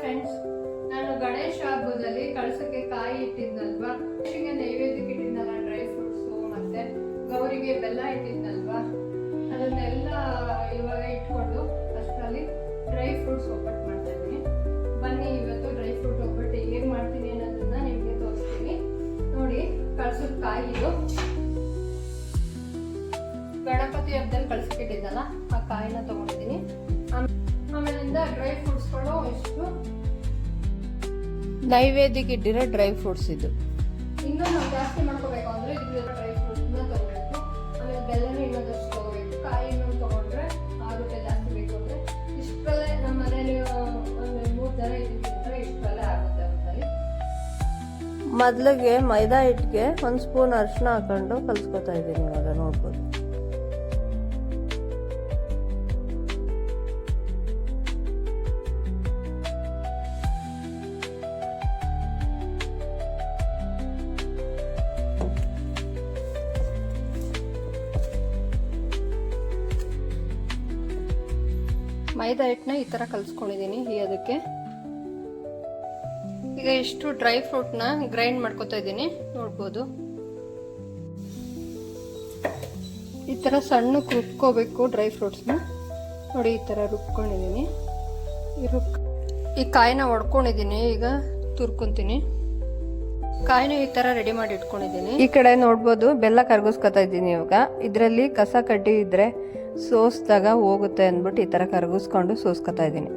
Friends, ನಾನು ಗಣೇಶ ಹಬ್ಬದಲ್ಲಿ ಕಳಸಕ್ಕೆ ಕಾಯಿ ಇಟ್ಟಿದ್ನಲ್ವಾ, ಗಣೇಶಿಗೆ ನೈವೇದ್ಯಕ್ಕೆ ಇಟ್ಟಿದ್ನಲ್ಲ ಡ್ರೈ ಫ್ರೂಟ್ಸು, ಮತ್ತೆ ಗೌರಿಗೆ ಬೆಲ್ಲ ಇಟ್ಟಿದ್ನಲ್ವಾ, ಅದನ್ನೆಲ್ಲ ಇವಾಗ ಇಟ್ಕೊಂಡು ಅಷ್ಟರಲ್ಲಿ ಡ್ರೈ ಫ್ರೂಟ್ಸ್ ಒಬ್ಬಟ್ಟು ಮಾಡ್ತಾ ಇದ್ದೀನಿ. ಬನ್ನಿ ಇವತ್ತು ಡ್ರೈ ಫ್ರೂಟ್ ಒಬ್ಬಟ್ಟು ಹೇಗೆ ಮಾಡ್ತೀನಿ ಅನ್ನೋದನ್ನ ನಿಮಗೆ ತೋರಿಸ್ತೀನಿ ನೋಡಿ. ಕಳಸದ ಕಾಯಿ ಇದು ಗಣಪತಿ ಹಬ್ಬದಲ್ಲಿ ಕಳಸಕ್ಕೆ ಇಟ್ಟಿದ್ದಲ್ಲ ಆ ಕಾಯಿನ ತಗೊಂಡಿದ್ದೀನಿ. ಆಮೇಲಿಂದ ಡ್ರೈ ಫ್ರೂಟ್ಸ್ಗಳು ಇಷ್ಟು ನೈವೇದ್ಯಕ್ಕೆ ಇಟ್ಟಿರೋ ಡ್ರೈ ಫ್ರೂಟ್ಸ್ ಇದು. ಇನ್ನೂ ನಾವು ಜಾಸ್ತಿ ಮಾಡ್ಕೋಬೇಕು ಅಂದ್ರೆ ಇದ್ರಲ್ಲಿ ಡ್ರೈ ಫ್ರೂಟ್ಸ್ನ ತಗೋಬೇಕು. ಆಮೇಲೆ ಬೆಲ್ಲನೂ ಇನ್ನೊಂದಷ್ಟು ತಗೋಬೇಕು. ಕಾಯಿ ಇನ್ನೊಂದು ತಗೊಂಡ್ರೆ ಆಗುತ್ತೆ, ಜಾಸ್ತಿ ಬೇಕು ಅಂದ್ರೆ ಇಷ್ಟರಲ್ಲೇ ನಮ್ಮ ಮನೇಲಿ ಒಂದು 3 ಜನ ಇದ್ದಿದ್ರೆ ಇಷ್ಟರಲ್ಲೇ ಆಗುತ್ತೆ ಅಂತಲ್ಲಿ. ಮೊದಲಿಗೆ ಮೈದಾ ಹಿಟ್ಟಿಗೆ 1 ಸ್ಪೂನ್ ಅರಿಶಿನ ಹಾಕೊಂಡು ಕಲ್ಸ್ಕೊತಾ ಇದ್ದೀನಿ. ಇವಾಗ ನೋಡ್ಬೋದು. ಮೈದಾ ಹಿಟ್ಟನ್ನ ಈ ಥರ ಕಲಿಸ್ಕೊಂಡಿದ್ದೀನಿ. ಅದಕ್ಕೆ ಈಗ ಇಷ್ಟು ಡ್ರೈ ಫ್ರೂಟ್ನ ಗ್ರೈಂಡ್ ಮಾಡ್ಕೊತಾ ಇದ್ದೀನಿ ನೋಡ್ಬೋದು. ಈ ಥರ ಸಣ್ಣಕ್ಕೆ ರುಬ್ಕೋಬೇಕು ಡ್ರೈ ಫ್ರೂಟ್ಸ್ನ ನೋಡಿ. ಈ ಥರ ರುಬ್ಕೊಂಡಿದ್ದೀನಿ. ಈ ಕಾಯಿನ ಒಡ್ಕೊಂಡಿದ್ದೀನಿ. ಈಗ ತುರ್ಕೊತೀನಿ. ಕಾಯಿನ ಈ ಥರ ರೆಡಿ ಮಾಡಿ ಇಟ್ಕೊಂಡಿದ್ದೀನಿ. ಈ ಕಡೆ ನೋಡ್ಬೋದು ಬೆಲ್ಲ ಕರ್ಗಿಸ್ಕೊತಾ ಇದ್ದೀನಿ. ಇವಾಗ ಇದರಲ್ಲಿ ಕಸ ಕಡ್ಡಿ ಇದ್ರೆ ಸೋಸ್ದಾಗ ಹೋಗುತ್ತೆ ಅಂದ್ಬಿಟ್ಟು ಈ ಥರ ಕರಗಿಸ್ಕೊಂಡು ಸೋಸ್ಕೊತಾ ಇದ್ದೀನಿ.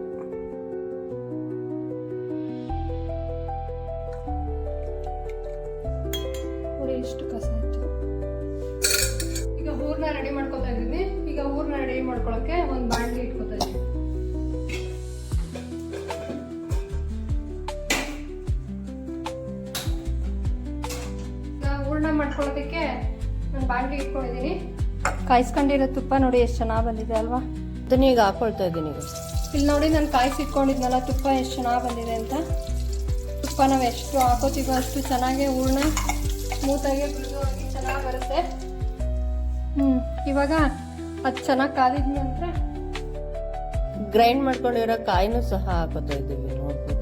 ನೋಡಿ ಇಷ್ಟು ಕಸ ಆಯ್ತು. ಈಗ ಹೂರ್ನ ರೆಡಿ ಮಾಡ್ಕೊತಾ ಇದ್ದೀನಿ. ಈಗ ಹೂರ್ನ ರೆಡಿ ಮಾಡ್ಕೊಳಕ್ಕೆ ಒಂದು ಬಾಣಲಿ ಇಟ್ಕೊತಾ ಇದ್ದೀನಿ. ಹೂರ್ಣ ಮಾಡ್ಕೊಳ್ಳೋದಕ್ಕೆ ಒಂದು ಬಾಣಲಿ ಇಟ್ಕೊಂಡಿದ್ದೀನಿ. ಕಾಯಿಸ್ಕೊಂಡಿರೋ ತುಪ್ಪ ನೋಡಿ ಎಷ್ಟು ಚೆನ್ನಾಗಿ ಬಂದಿದೆ ಅಲ್ವಾ. ಅದನ್ನ ಈಗ ಹಾಕೊಳ್ತಾ ಇದ್ದೀನಿ. ಇಲ್ಲಿ ನೋಡಿ ನಾನು ಕಾಯಿಸಿಟ್ಕೊಂಡಿದ್ನಲ್ಲ ತುಪ್ಪ ಎಷ್ಟು ಚೆನ್ನಾಗಿ ಬಂದಿದೆ ಅಂತ. ತುಪ್ಪ ನಾವು ಎಷ್ಟು ಹಾಕೋತೀವೋ ಅಷ್ಟು ಚೆನ್ನಾಗಿ ಹೂರ್ಣ ಸ್ಮೂತಾಗಿ ಮೃದುವಾಗಿ ಚೆನ್ನಾಗಿ ಬರುತ್ತೆ. ಇವಾಗ ಅದು ಚೆನ್ನಾಗಿ ಕಾದಿದ ನಂತರ ಗ್ರೈಂಡ್ ಮಾಡ್ಕೊಂಡಿರೋ ಕಾಯಿನೂ ಸಹ ಹಾಕೋತಾ ಇದ್ದೀವಿ ನೋಡ್ಬೋದು.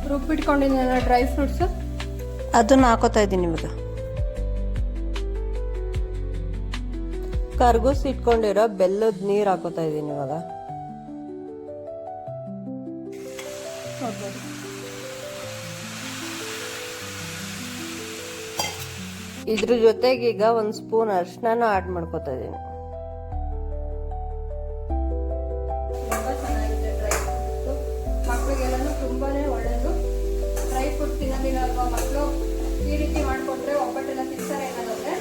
ರುಬ್ಬಿಟ್ಕೊಂಡಿದ್ದೀನಲ್ಲ ಡ್ರೈ ಫ್ರೂಟ್ಸ್ ಅದನ್ನ ಹಾಕೋತಾ ಇದ್ದೀನಿ. ಇವಾಗ ಕರ್ಗೂಸ್ ಇಟ್ಕೊಂಡಿರೋ ಬೆಲ್ಲದ ನೀರು ಹಾಕೋತಾ ಇದ್ದೀನಿ. ಇವಾಗ ನೋಡ್ಬೋದು. ಇದ್ರ ಜೊತೆಗೆ ಈಗ 1 ಸ್ಪೂನ್ ಅರಿಶಿನ ಆಡ್ ಮಾಡ್ಕೋತಾ ಇದ್ದೀನಿ. ಮಕ್ಕಳಿಗೆಲ್ಲನೂ ತುಂಬಾನೇ ಒಳ್ಳೇದು. ಡ್ರೈ ಫ್ರೂಟ್ ತಿನ್ನೋದಿಲ್ಲಲ್ವಾ ಮಕ್ಕಳು, ಈ ರೀತಿ ಮಾಡಿಕೊಟ್ರೆ ಒಬ್ಬಟ್ಟೆಲ್ಲ ತಿಂತಾರೆ ಏನಾಗುತ್ತೆ.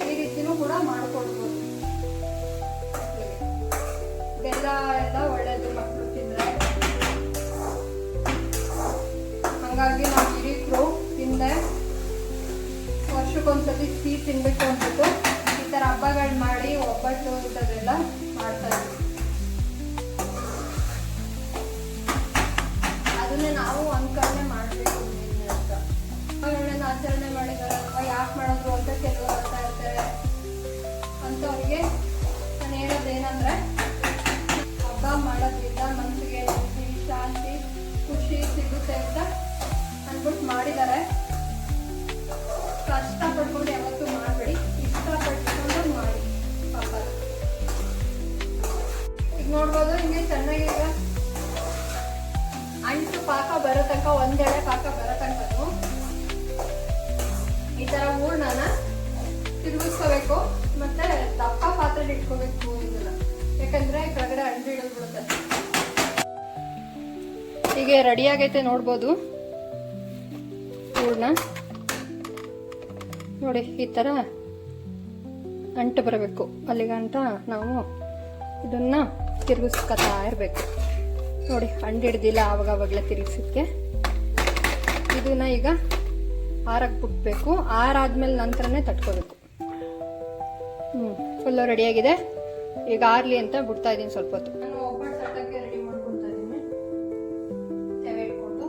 ಈ ರೀತಿನೂ ಕೂಡ ಮಾಡಿಕೊಡ್ಬೋದು. ಬೆಲ್ಲ ಎಲ್ಲ ಒಳ್ಳೇದು ಮಕ್ಕಳು ತಿಂದರೆ. ಹಾಗಾಗಿ ನಾವು ಹಿರಿಕರು ತಿಂದೆ ವರ್ಷಕ್ಕೊಂದ್ಸತಿ ಸಿಹಿ ತಿನ್ಬೇಕು ಅಂದ್ಬಿಟ್ಟು ಈ ಥರ ಹಬ್ಬಗಳು ಮಾಡಿ ಒಬ್ಬಟ್ಟು ಇಂಥದ್ದೆಲ್ಲ ಮಾಡ್ತಾ ಇದ್ದೀವಿ. ಅದನ್ನೇ ನಾವು ಅನ್ಕರಣೆ ಮಾಡಬೇಕು ಅಂತ. ಹಬ್ಬಗಳನ್ನ ಆಚರಣೆ ಮಾಡಿದಾರಲ್ವ, ಯಾಕೆ ಮಾಡೋದು ಅಂತ ಕೆಲವರು ಬರ್ತಾ ಇರ್ತಾರೆ. ಅಂಥವ್ರಿಗೆ ನಾನು ಹೇಳೋದೇನಂದ್ರೆ, ಹಬ್ಬ ಮಾಡೋದ್ರಿಂದ ಮನಸ್ಸಿಗೆ ನೆಮ್ಮದಿ, ಶಾಂತಿ, ಖುಷಿ ಸಿಗುತ್ತೆ ಅಂತ ಅಂದ್ಬಿಟ್ಟು ಮಾಡಿದ್ದಾರೆ. ಕಷ್ಟಪಡ್ಕೊಂಡು ಯಾವತ್ತೂ ಮಾಡಬೇಡಿ, ಇಷ್ಟಪಟ್ಕೊಂಡು ಮಾಡಿ ಹಬ್ಬ. ಈಗ ನೋಡ್ಬೋದು ಹಿಂಗೆ ಚೆನ್ನಾಗಿ ಈಗ ಅಂಟು ಪಾಕ ಬರೋ ತನಕ, ಒಂದೆಳೆ ಪಾಕ ಬರೋ ತನಕ ಈ ತರ ಹೂರ್ಣನ ತಿರುಗಿಸ್ಕೋಬೇಕು. ಮತ್ತೆ ದಪ್ಪ ಪಾತ್ರೆಲಿ ಇಟ್ಕೋಬೇಕು ಇದನ್ನ, ಯಾಕಂದ್ರೆ ಕೆಳಗಡೆ ಅಂಟು ಹಿಡಿದ್ಬಿಡುತ್ತೆ. ಹೀಗೆ ರೆಡಿ ಆಗೈತೆ ನೋಡ್ಬೋದು ಹೂರ್ಣ. ನೋಡಿ ಈ ತರ ಅಂಟು ಬರಬೇಕು. ಅಲ್ಲಿಗಂಟ ನಾವು ಇದನ್ನ ತಿರುಗಿಸ್ಕೊತಾ ಇರಬೇಕು. ನೋಡಿ ಅಂಡು ಹಿಡ್ದಿಲ್ಲ, ಆವಾಗಲೇ ತಿರುಗಿಸೋಕ್ಕೆ. ಇದನ್ನ ಈಗ ಆರಕ್ಕೆ ಬಿಟ್ಬೇಕು. ಆರಾದ್ಮೇಲೆ ನಂತರನೇ ತಟ್ಕೋಬೇಕು. ಫುಲ್ಲು ರೆಡಿಯಾಗಿದೆ. ಈಗ ಆರ್ಲಿ ಅಂತ ಬಿಡ್ತಾ ಇದ್ದೀನಿ ಸ್ವಲ್ಪ ಹೊತ್ತು. ನಾನು ಒಬ್ಬಟ್ಟು ತಟ್ಟಕ್ಕೆ ರೆಡಿ ಮಾಡ್ಕೊಳ್ತಾ ಇದ್ದೀನಿ. ತವೆ ಇಟ್ಕೊಂಡು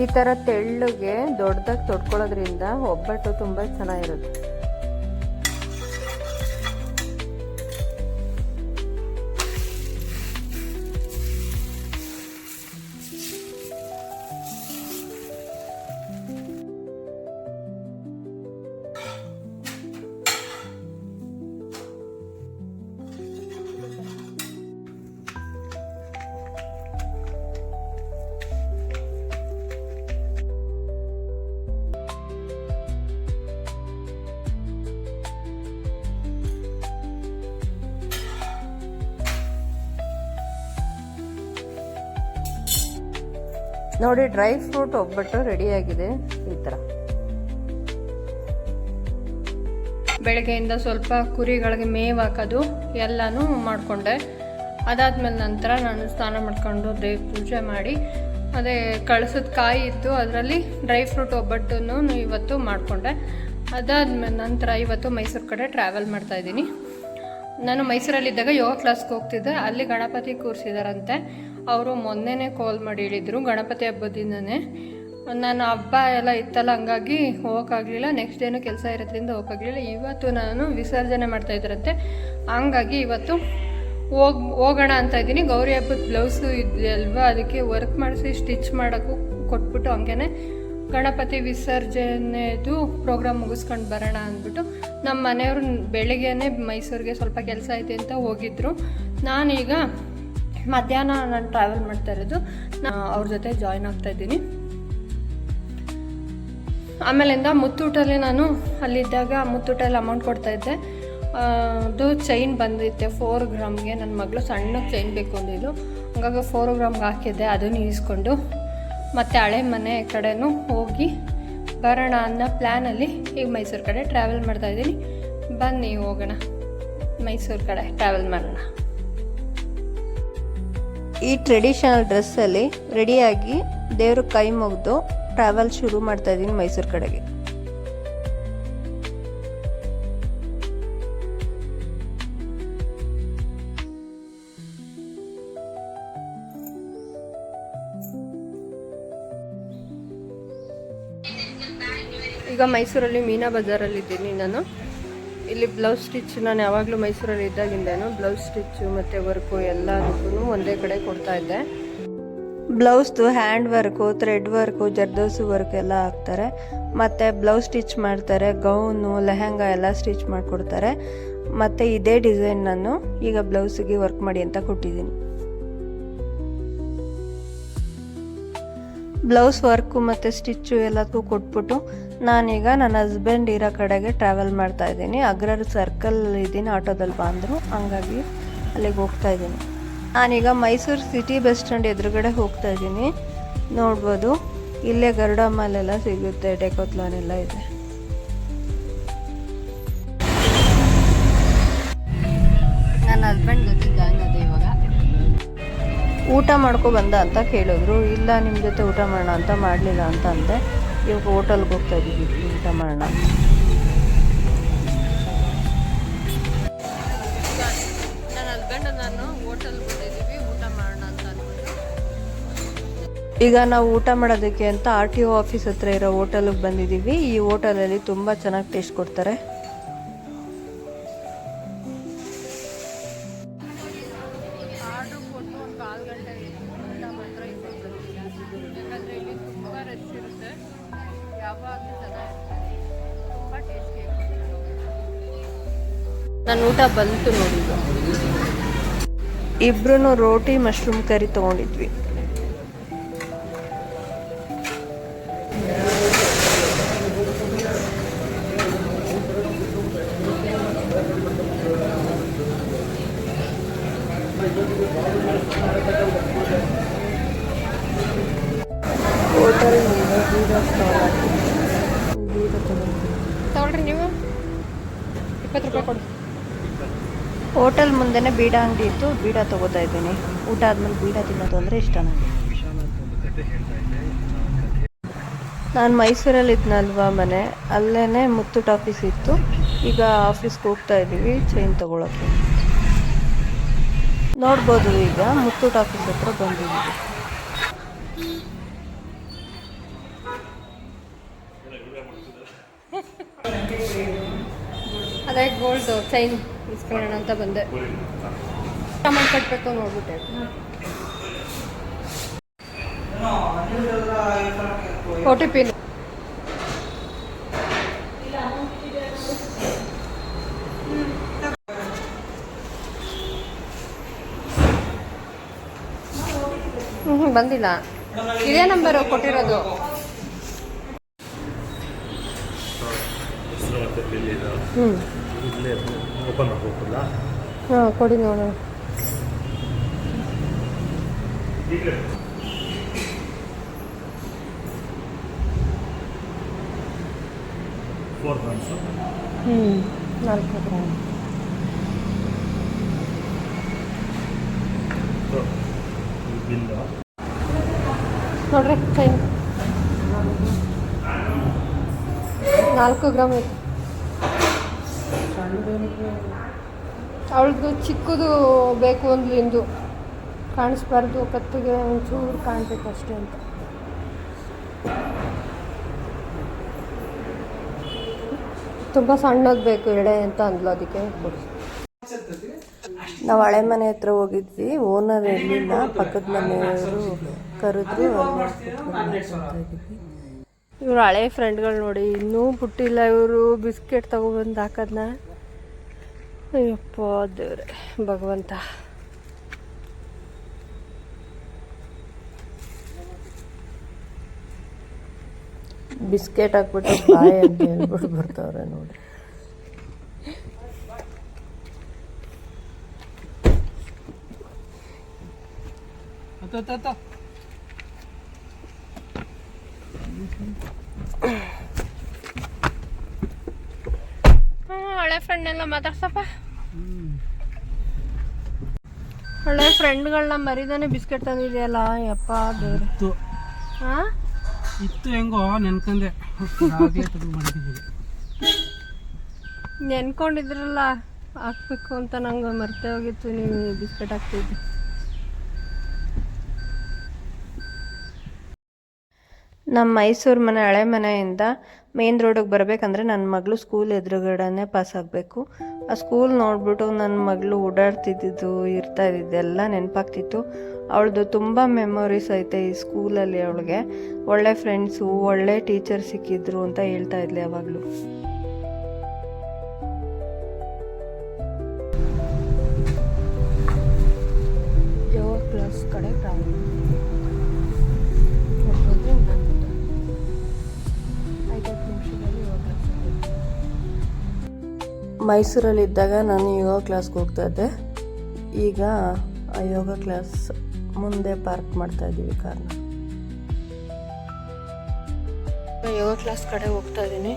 ಈ ಥರ ತೆಳ್ಳಗೆ ದೊಡ್ಡದಾಗಿ ತೊಡ್ಕೊಳ್ಳೋದ್ರಿಂದ ಒಬ್ಬಟ್ಟು ತುಂಬ ಚೆನ್ನಾಗಿರುತ್ತೆ. ನೋಡಿ, ಡ್ರೈ ಫ್ರೂಟ್ ಒಬ್ಬಟ್ಟು ರೆಡಿಯಾಗಿದೆ. ಈ ಥರ ಬೆಳಗ್ಗೆಯಿಂದ ಸ್ವಲ್ಪ ಕುರಿಗಳಿಗೆ ಮೇವು ಹಾಕೋದು ಎಲ್ಲನೂ ಮಾಡಿಕೊಂಡೆ. ಅದಾದ್ಮೇಲೆ ನಂತರ ನಾನು ಸ್ನಾನ ಮಾಡ್ಕೊಂಡು ದೇವ್ರ ಪೂಜೆ ಮಾಡಿ ಅದೇ ಕಳಸದ ಕಾಯಿ ಇತ್ತು, ಅದರಲ್ಲಿ ಡ್ರೈ ಫ್ರೂಟ್ ಒಬ್ಬಟ್ಟನ್ನು ಇವತ್ತು ಮಾಡಿಕೊಂಡೆ. ಅದಾದ್ಮೇಲೆ ನಂತರ ಇವತ್ತು ಮೈಸೂರು ಕಡೆ ಟ್ರಾವೆಲ್ ಮಾಡ್ತಾಯಿದ್ದೀನಿ. ನಾನು ಮೈಸೂರಲ್ಲಿದ್ದಾಗ ಯೋಗ ಕ್ಲಾಸ್ಗೆ ಹೋಗ್ತಿದ್ದೆ. ಅಲ್ಲಿ ಗಣಪತಿ ಕೂರಿಸಿದಾರಂತೆ. ಅವರು ಮೊನ್ನೆನೇ ಕಾಲ್ ಮಾಡಿ ಹೇಳಿದರು, ಗಣಪತಿ ಹಬ್ಬದಿಂದನೇ. ನಾನು ಹಬ್ಬ ಎಲ್ಲ ಇತ್ತಲ್ಲ, ಹಂಗಾಗಿ ಹೋಗೋಕ್ಕಾಗಲಿಲ್ಲ. ನೆಕ್ಸ್ಟ್ ಡೇನು ಕೆಲಸ ಇರೋದ್ರಿಂದ ಹೋಗೋಕ್ಕಾಗಲಿಲ್ಲ. ಇವತ್ತು ನಾನು ವಿಸರ್ಜನೆ ಮಾಡ್ತಾಯಿದ್ರಂತೆ, ಹಂಗಾಗಿ ಇವತ್ತು ಹೋಗೋಣ ಅಂತ ಇದ್ದೀನಿ. ಗೌರಿ ಹಬ್ಬದ ಬ್ಲೌಸು ಇದೆಯಲ್ವ, ಅದಕ್ಕೆ ವರ್ಕ್ ಮಾಡಿಸಿ ಸ್ಟಿಚ್ ಮಾಡೋಕ್ಕೂ ಕೊಟ್ಬಿಟ್ಟು ಹಂಗೇ ಗಣಪತಿ ವಿಸರ್ಜನೆದು ಪ್ರೋಗ್ರಾಮ್ ಮುಗಿಸ್ಕೊಂಡು ಬರೋಣ ಅಂದ್ಬಿಟ್ಟು ನಮ್ಮ ಮನೆಯವರು ಬೆಳಿಗ್ಗೆನೇ ಮೈಸೂರಿಗೆ ಸ್ವಲ್ಪ ಕೆಲಸ ಐತೆ ಅಂತ ಹೋಗಿದ್ರು. ನಾನೀಗ ಮಧ್ಯಾಹ್ನ ನಾನು ಟ್ರಾವೆಲ್ ಮಾಡ್ತಾ ಇರೋದು, ಅವ್ರ ಜೊತೆ ಜಾಯ್ನ್ ಆಗ್ತಾಯಿದ್ದೀನಿ. ಆಮೇಲಿಂದ ಮುತ್ತೂಟಲ್ಲಿ ನಾನು ಅಲ್ಲಿದ್ದಾಗ ಮುತ್ತೂಟಲ್ಲಿ ಅಮೌಂಟ್ ಕೊಡ್ತಾಯಿದ್ದೆ. ಅದು ಚೈನ್ ಬಂದಿತ್ತೆ 4 ಗ್ರಾಮ್ಗೆ. ನನ್ನ ಮಗಳು ಸಣ್ಣಗೆ ಚೈನ್ ಬೇಕು ಅಂದಿದ್ದು, ಹಂಗಾಗಿ 4 ಗ್ರಾಮ್ಗೆ ಹಾಕಿದ್ದೆ. ಅದನ್ನು ಈಸ್ಕೊಂಡು ಮತ್ತು ಹಳೆ ಮನೆ ಕಡೆನೂ ಹೋಗಿ ಬರೋಣ ಅನ್ನೋ ಪ್ಲ್ಯಾನಲ್ಲಿ ಈಗ ಮೈಸೂರು ಕಡೆ ಟ್ರಾವೆಲ್ ಮಾಡ್ತಾಯಿದ್ದೀನಿ. ಬನ್ನಿ ಹೋಗೋಣ, ಮೈಸೂರು ಕಡೆ ಟ್ರಾವೆಲ್ ಮಾಡೋಣ. ಈ ಟ್ರೆಡಿಷನಲ್ ಡ್ರೆಸ್ಸಲ್ಲಿ ರೆಡಿಯಾಗಿ ದೇವ್ರ ಕೈ ಮುಗಿದು ಟ್ರಾವೆಲ್ ಶುರು ಮಾಡ್ತಾ ಇದ್ದೀನಿ ಮೈಸೂರು ಕಡೆಗೆ. ಈಗ ಮೈಸೂರಲ್ಲಿ ಮೀನಾ ಬಜಾರಲ್ಲಿದ್ದೀನಿ ನಾನು. ಇಲ್ಲಿ ಬ್ಲೌಸ್ ಸ್ಟಿಚ್ ನಾನು ಯಾವಾಗಲೂ ಮೈಸೂರಲ್ಲಿ ಇದ್ದಾಗಿಂದೇನು ಬ್ಲೌಸ್ ಸ್ಟಿಚ್ಚು ಮತ್ತು ವರ್ಕು ಎಲ್ಲದಕ್ಕೂ ಒಂದೇ ಕಡೆ ಕೊಡ್ತಾಯಿದ್ದೆ. ಬ್ಲೌಸ್ದು ಹ್ಯಾಂಡ್ ವರ್ಕು, ಥ್ರೆಡ್ ವರ್ಕು, ಜರ್ದೋಸು ವರ್ಕ್ ಎಲ್ಲ ಹಾಕ್ತಾರೆ. ಮತ್ತು ಬ್ಲೌಸ್ ಸ್ಟಿಚ್ ಮಾಡ್ತಾರೆ, ಗೌನು, ಲೆಹಂಗಾ ಎಲ್ಲ ಸ್ಟಿಚ್ ಮಾಡಿಕೊಡ್ತಾರೆ. ಮತ್ತು ಇದೇ ಡಿಸೈನ್ ನಾನು ಈಗ ಬ್ಲೌಸಿಗೆ ವರ್ಕ್ ಮಾಡಿ ಅಂತ ಕೊಟ್ಟಿದ್ದೀನಿ. ಬ್ಲೌಸ್ ವರ್ಕು ಮತ್ತು ಸ್ಟಿಚ್ಚು ಎಲ್ಲದಕ್ಕೂ ಕೊಟ್ಬಿಟ್ಟು ನಾನೀಗ ನನ್ನ ಹಸ್ಬೆಂಡ್ ಇರೋ ಕಡೆಗೆ ಟ್ರಾವೆಲ್ ಮಾಡ್ತಾ ಇದ್ದೀನಿ. ಅಗ್ರರ್ ಸರ್ಕಲ್ ಇದ್ದೀನಿ, ಆಟೋದಲ್ಲಿ ಬಂದರು, ಹಂಗಾಗಿ ಅಲ್ಲಿಗೆ ಹೋಗ್ತಾ ಇದ್ದೀನಿ. ನಾನೀಗ ಮೈಸೂರು ಸಿಟಿ ಬಸ್ ಸ್ಟ್ಯಾಂಡ್ ಎದುರುಗಡೆ ಹೋಗ್ತಾ ಇದ್ದೀನಿ. ನೋಡ್ಬೋದು, ಇಲ್ಲೇ ಗರುಡ ಮಾಲೆಲ್ಲ ಸಿಗುತ್ತೆ, ಡೆಕೋತ್ಲಾನ್ ಎಲ್ಲ ಇದೆ. ನನ್ನ ಹಸ್ಬೆಂಡ್ ಜೊತೆ ಜಾಯ್ನ್ ಆದೆ. ಇವಾಗ ಊಟ ಮಾಡ್ಕೊ ಬಂದ ಅಂತ ಕೇಳಿದ್ರು. ಇಲ್ಲ, ನಿಮ್ಮ ಜೊತೆ ಊಟ ಮಾಡೋಣ ಅಂತ, ಮಾಡಲಿಲ್ಲ ಅಂತ ಅಂದೆ. ಇವಾಗ ಹೋಟೆಲ್ಗೆ ಹೋಗ್ತಾ ಇದ್ದೀವಿ ಊಟ ಮಾಡೋಣ. ನನ್ನ ಹಸ್ಬೆಂಡ್ ನಾನು ಹೋಟೆಲ್ಗೆ ಬಂದಿದ್ದೀವಿ ಊಟ ಮಾಡೋಣ ಅಂತ ಅಂದ್ಬಿಟ್ಟು. ಈಗ ನಾವು ಊಟ ಮಾಡೋದಕ್ಕೆ ಅಂತ RTO ಆಫೀಸ್ ಹತ್ರ ಇರೋ ಹೋಟೆಲ್ಗೆ ಬಂದಿದ್ದೀವಿ. ಈ ಹೋಟೆಲಲ್ಲಿ ತುಂಬ ಚೆನ್ನಾಗಿ ಟೇಸ್ಟ್ ಕೊಡ್ತಾರೆ. ಆರ್ಡ್ರ್ ಕೊಟ್ಟು ಒಂದು 1/4 ಗಂಟೆ ಊಟ ಮಾತ್ರ ಇವಾಗ ಬಂದಿಲ್ಲ. ಯಾಕಂದರೆ ಇಲ್ಲಿ ತುಂಬ ರಶ್ ಇರುತ್ತೆ, ಯಾವಾಗಲೂ ಜನ ಇರ್ತಾರೆ, ತುಂಬ ಟೇಸ್ಟಿಯಾಗಿ ನನ್ನ ಊಟ ಬಂತು ನೋಡಿ. ಇಬ್ರು ರೋಟಿ ಮಶ್ರೂಮ್ ಕರಿ ತೊಗೊಂಡಿದ್ವಿ. ಹೋಟೆಲ್ ತಗೊಳ್ರಿ ನೀವು 20 ರೂಪಾಯಿ ಕೊಡಿ. ಹೋಟೆಲ್ ಮುಂದೆನೇ ಬೀಡ ಅಂಗಡಿ ಇತ್ತು, ಬೀಡ ತೊಗೋತಾ ಇದ್ದೀನಿ. ಊಟ ಆದ್ಮೇಲೆ ಬೀಡ ತಿನ್ನೋದು ಅಂದರೆ ಇಷ್ಟ ನನಗೆ. ನಾನು ಮೈಸೂರಲ್ಲಿ ಇದ್ನಲ್ವಾ ಮನೆ, ಅಲ್ಲೇ ಮುತ್ತೂಟ್ ಆಫೀಸ್ ಇತ್ತು. ಈಗ ಆಫೀಸ್ಗೆ ಹೋಗ್ತಾ ಇದ್ದೀವಿ ಚೈನ್ ತೊಗೊಳಕ್ಕೆ. ನೋಡ್ಬೋದು, ಈಗ ಮುತ್ತೂಟ್ ಆಫೀಸ್ ಹತ್ರ ಬಂದಿದ್ದೀವಿ. ಅದೇ ಗೋಲ್ಡ್ ಚೈನ್ ಇಸ್ಕೊಳ್ಳೋಣ ಅಂತ ಬಂದೆ. ಅಮೌಂಟ್ ಕಟ್ಟಬೇಕು ನೋಡ್ಬಿಟ್ಟೆ. OTP ಬಂದಿಲ್ಲ. ಇದೇ ನಂಬರು ಕೊಟ್ಟಿರೋದು. ಹಾಂ ಕೊಡಿ ನೋಡೋಣ. ಹ್ಞೂ 4 ಗ್ರಾಮ್. ನೋಡ್ರಿ ಚೈನ್ 4 ಗ್ರಾಮ್ ಐತೆ. ಅವಳದು ಚಿಕ್ಕದು ಬೇಕು ಒಂದು ಇಂದು ಕಾಣಿಸ್ಬಾರ್ದು, ಕತ್ತಿಗೆ ಒಂಚೂರು ಕಾಣಬೇಕು ಅಷ್ಟೇ ಅಂತ. ತುಂಬ ಸಣ್ಣದು ಬೇಕು ಎಡೆ ಅಂತ ಅಂದ್ಲು, ಅದಕ್ಕೆ ಕೊಡಿ. ನಾವು ಹಳೆ ಮನೆ ಹತ್ರ ಹೋಗಿದ್ವಿ, ಓನರ್ ಇರಲಿಲ್ಲ, ಪಕ್ಕದ ಮನೆಯವರು ಕರೆದ್ರು. ಇವ್ರು ಹಳೆ ಫ್ರೆಂಡ್ಗಳು ನೋಡಿ, ಇನ್ನೂ ಬಿಟ್ಟಿಲ್ಲ. ಇವರು ಬಿಸ್ಕೆಟ್ ತಗೊಬಂದು ಹಾಕೋದನ್ನ. ಅಯ್ಯಪ್ಪ ದೇವ್ರೆ ಭಗವಂತ. ಬಿಸ್ಕೆಟ್ ಹಾಕ್ಬಿಟ್ಟು ಬಾಯ್ ಅಂತ ಹೇಳ್ಬಿಟ್ಟು ಬರ್ತಾವ್ರೆ ನೋಡಿ. ಹಳೆ ಫ್ರೆಂಡ್ನೆಲ್ಲ ಮಾತಾಡ್ಸಪ್ಪ. ಹಳೆ ಫ್ರೆಂಡ್ಗಳನ್ನ ಮರಿದಾನೆ ಬಿಸ್ಕೆಟ್ ತಂದಿದೆಯಲ್ಲ, ಯಪ್ಪ ದೇವ್ರೆ. ಹಾಂ ಇತ್ತು ಹೆಂಗೋ ನೆನ್ಕೊಂಡೆ, ನೆನ್ಕೊಂಡಿದ್ರಲ್ಲ ಹಾಕ್ಬೇಕು ಅಂತ. ನಂಗೆ ಮರ್ತೇ ಹೋಗಿತ್ತು ನೀವು ಬಿಸ್ಕೆಟ್ ಹಾಕ್ತಿದ್ದೆ. ನಮ್ಮ ಮೈಸೂರು ಮನೆ ಹಳೆ ಮನೆಯಿಂದ ಮೇನ್ ರೋಡಿಗೆ ಬರಬೇಕಂದ್ರೆ ನನ್ನ ಮಗಳು ಸ್ಕೂಲ್ ಎದುರುಗಡೆನೇ ಪಾಸ್ ಆಗಬೇಕು. ಆ ಸ್ಕೂಲ್ ನೋಡಿಬಿಟ್ಟು ನನ್ನ ಮಗಳು ಓಡಾಡ್ತಿದ್ದು ಇರ್ತಾ ಇದ್ದಿದ್ದೆಲ್ಲ ನೆನಪಾಗ್ತಿತ್ತು. ಅವಳದು ತುಂಬ ಮೆಮೊರೀಸ್ ಐತೆ ಈ ಸ್ಕೂಲಲ್ಲಿ. ಅವಳಿಗೆ ಒಳ್ಳೆ ಫ್ರೆಂಡ್ಸು, ಒಳ್ಳೆ ಟೀಚರ್ ಸಿಕ್ಕಿದ್ರು ಅಂತ ಹೇಳ್ತಾ ಇದ್ಲೆ ಯಾವಾಗಲೂ. ಯೋಗ ಕ್ಲಾಸ್ ಕಡೆ ಟ್ರಾವೆಲ್ ಮೈಸೂರಲ್ಲಿದ್ದಾಗ ನಾನು ಯೋಗ ಕ್ಲಾಸ್ಗೆ ಹೋಗ್ತಾ ಇದ್ದೆ. ಈಗ ಆ ಯೋಗ ಕ್ಲಾಸ್ ಮುಂದೆ ಪಾರ್ಕ್ ಮಾಡ್ತಾ ಇದ್ದೀವಿ ಕಾರ್ನ. ಯೋಗ ಕ್ಲಾಸ್ ಕಡೆ ಹೋಗ್ತಾ ಇದ್ದೀನಿ.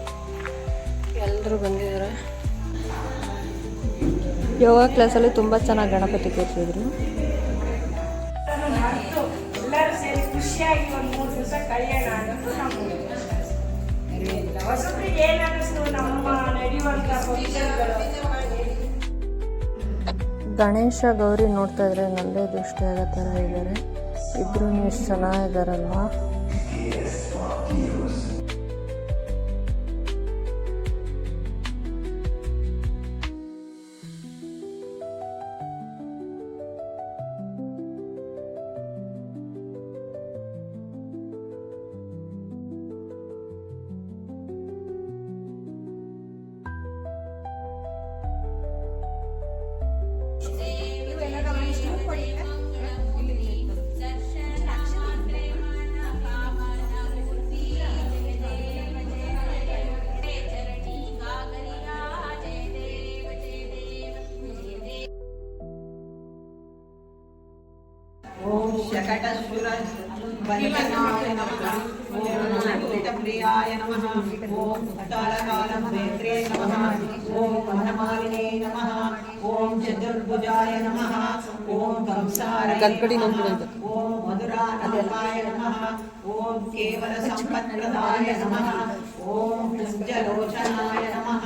ಎಲ್ಲರೂ ಬಂದಿದ್ದಾರೆ. ಯೋಗ ಕ್ಲಾಸಲ್ಲಿ ತುಂಬ ಚೆನ್ನಾಗಿ ಗಣಪತಿ ಕೂರಿಸಿದ್ರು. ಗಣೇಶ ಗೌರಿ ನೋಡ್ತಾ ಇದ್ರೆ ನಲ್ಲೇ ದೃಷ್ಟಿ ಆಗೋ ಥರ ಇದ್ದಾರೆ. ಇಬ್ರು ಎಷ್ಟು ಚೆನ್ನಾಗಿದ್ದಾರಲ್ವಾ. प्रियाय नमः ओम कालकालं नेत्रे नमः ओम वनमालिने नमः ओम चतुर्भुजाय नमः ओम कंसाराय नमः ओम मधुरानाथाय नमः ओम केवल संपत्प्रदाय नमः ओम कुंजलोचनाय नमः.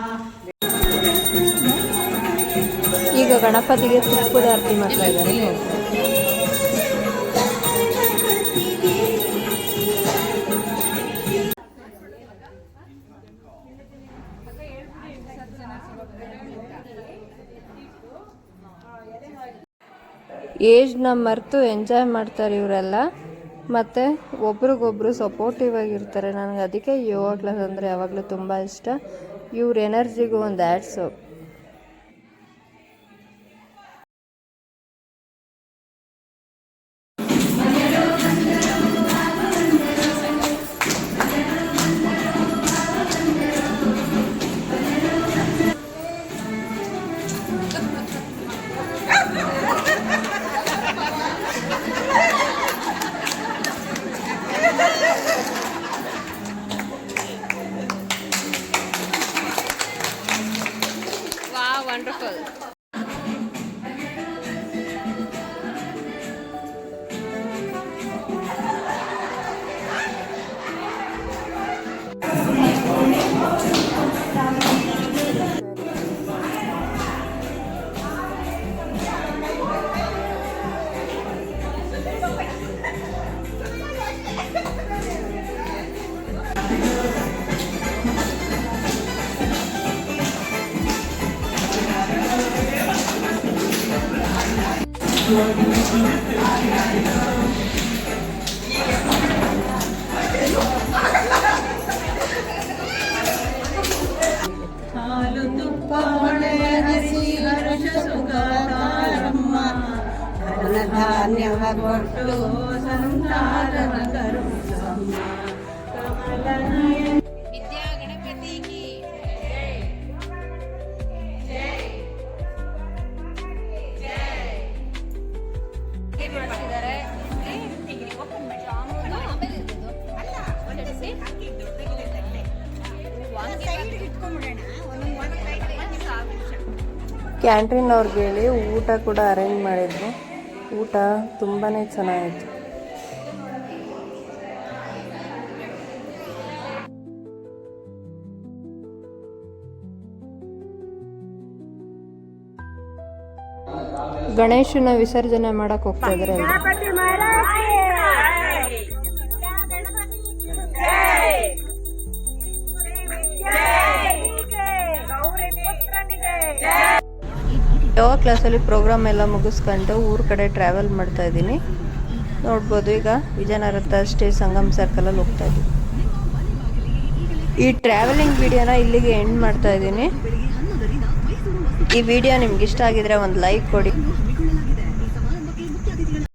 ಈಗ ಗಣಪತಿಗೆ ತುಪ್ಪದ ಆರತಿ ಮಾಡ್ತಾ ಇದ್ದಾರೆ. ಏಜ್ನ ಮರೆತು ಎಂಜಾಯ್ ಮಾಡ್ತಾರೆ ಇವರೆಲ್ಲ, ಮತ್ತು ಒಬ್ರಿಗೊಬ್ರು ಸಪೋರ್ಟಿವ್ ಆಗಿರ್ತಾರೆ. ನನಗೆ ಅದಕ್ಕೆ ಯೋಗ ಕ್ಲಾಸ್ ಅಂದರೆ ಯಾವಾಗಲೂ ತುಂಬ ಇಷ್ಟ. ಇವ್ರ ಎನರ್ಜಿಗೂ ಒಂದು ಆ್ಯಡ್ಸು. Wow, wonderful. ಹಾಲು ತುಪ್ಪ ಹೊಳೆಯರಿಸಿ ಹರ್ಷ ಸುಖದಾರಮ್ಮ, ಧನಧಾನ್ಯವ ಕೊಟ್ಟು ಸಂತಾನವ ಕರುಣಿಸಮ್ಮ. ವಿದ್ಯಾ ಗಣಪತಿಗೆ ಕ್ಯಾಂಟೀನ್ ಅವ್ರಿಗೆ ಹೇಳಿ ಊಟ ಕೂಡ ಅರೇಂಜ್ ಮಾಡಿದ್ರು. ಊಟ ತುಂಬಾ ಚೆನ್ನಾಗಿತ್ತು. ಗಣೇಶನ ವಿಸರ್ಜನೆ ಮಾಡಕ್ ಹೋಗ್ತಾ ಇದ್ದಾರೆ ಎಲ್ರು. ಯೋಗ ಕ್ಲಾಸಲ್ಲಿ ಪ್ರೋಗ್ರಾಮ್ ಎಲ್ಲ ಮುಗಿಸ್ಕೊಂಡು ಊರ ಕಡೆ ಟ್ರಾವೆಲ್ ಮಾಡ್ತಾ ಇದ್ದೀನಿ. ನೋಡ್ಬೋದು, ಈಗ ವಿಜಯನಗರ ಅಷ್ಟೇ ಸಂಗಮ್ ಸರ್ಕಲಲ್ಲಿ ಹೋಗ್ತಾ ಇದ್ದೀನಿ. ಈ ಟ್ರಾವೆಲಿಂಗ್ ವಿಡಿಯೋನ ಇಲ್ಲಿಗೆ ಎಂಡ್ ಮಾಡ್ತಾ ಇದ್ದೀನಿ. ಈ ವಿಡಿಯೋ ನಿಮ್ಗೆ ಇಷ್ಟ ಆಗಿದ್ರೆ ಒಂದು ಲೈಕ್ ಕೊಡಿ.